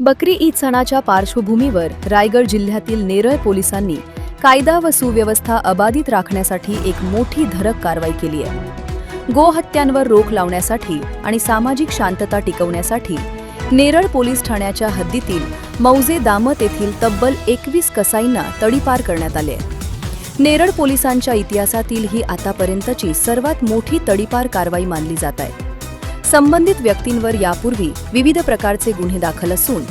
बकरी ईद सणाच्या पार्श्वभूमीवर रायगड जिल्ह्यातील नेरळ पोलिसांनी कायदा व सुव्यवस्था अबाधित राखण्यासाठी एक मोठी धडक कारवाई केली आहे। गोहत्यांवर रोख लावण्यासाठी आणि सामाजिक शांतता टिकवण्यासाठी नेरळ पोलीस ठाण्याच्या हद्दीतील मौजे दामत येथील तब्बल 21 कसाईंना तडीपार करण्यात आले आहे। नेरळ पोलिसांच्या इतिहासातील ही आतापर्यंतची सर्वात मोठी तडीपार कारवाई मानली जात आहे। संबंधित व्यक्तींवर यापूर्वी विविध प्रकारचे गुन्हे दाखल असून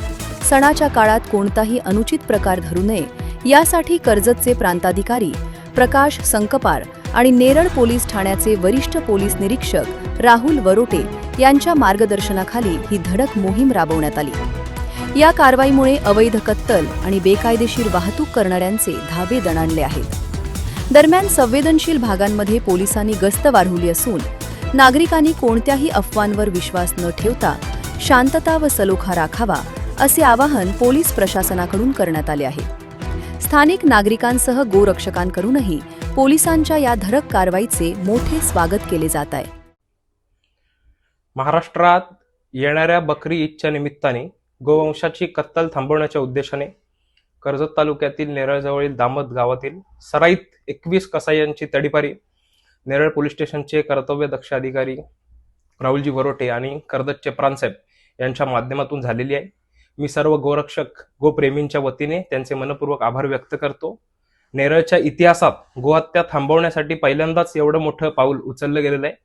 सणाच्या काळात कोणताही अनुचित प्रकार घडू नये यासाठी कर्जतचे प्रांताधिकारी प्रकाश संकपार आणि नेरळ पोलीस ठाण्याचे वरिष्ठ पोलीस निरीक्षक राहुल वरोटे यांच्या मार्गदर्शनाखाली ही धडक मोहीम राबवण्यात आली। या कारवाईमुळे अवैध कत्तल आणि बेकायदेशीर वाहतूक करणाऱ्यांचे धाबे दणाणले आहेत। दरम्यान संवेदनशील भागांमध्ये पोलिसांनी गस्त वाढवली असून नागरिकांनी कोणत्याही अफवांवर विश्वास न ठेवता शांतता व सलोखा राखावा असे आवाहन पोलीस प्रशासनाकडून करण्यात आले आहे। स्थानिक नागरिकांसह गोरक्षकांकडूनही पोलिसांच्या या धडक कारवाईचे मोठे स्वागत केले जात आहे। महाराष्ट्रात येणाऱ्या बकरी ईदच्या निमित्ताने गोवंशाची कत्तल थांबवण्याच्या उद्देशाने कर्जत तालुक्यातील नेरळजवळील दामत गावातील सराईत 21 कसाईंची तडीपारी नेरळ पोलीस स्टेशनचे कर्तव्यदक्ष अधिकारी राहुलजी वरोटे आणि कर्जतचे प्रांतसाहेब यांच्या माध्यमातून झालेली आहे। मी सर्व गोरक्षक गोप्रेमींच्या वतीने त्यांचे मनपूर्वक आभार व्यक्त करतो। नेरळच्या इतिहासात गोहत्या थांबवण्यासाठी पहिल्यांदाच एवढं मोठं पाऊल उचललं गेलेलं आहे।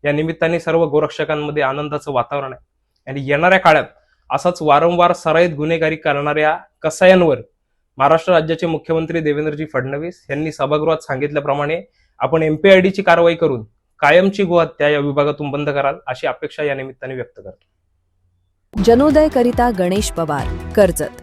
या निमित्ताने सर्व गोरक्षकांमध्ये आनंदाचं वातावरण आहे आणि येणाऱ्या काळात असाच वारंवार सराईत गुन्हेगारी करणाऱ्या कसायांवर महाराष्ट्र राज्याचे मुख्यमंत्री देवेंद्रजी फडणवीस यांनी सभागृहात सांगितल्याप्रमाणे आपण MPID ची कारवाई करून कायमची गोहत्या या विभागातून बंद कराल अशी अपेक्षा या निमित्ताने व्यक्त करतो। जनोदय करिता गणेश पवार, कर्जत।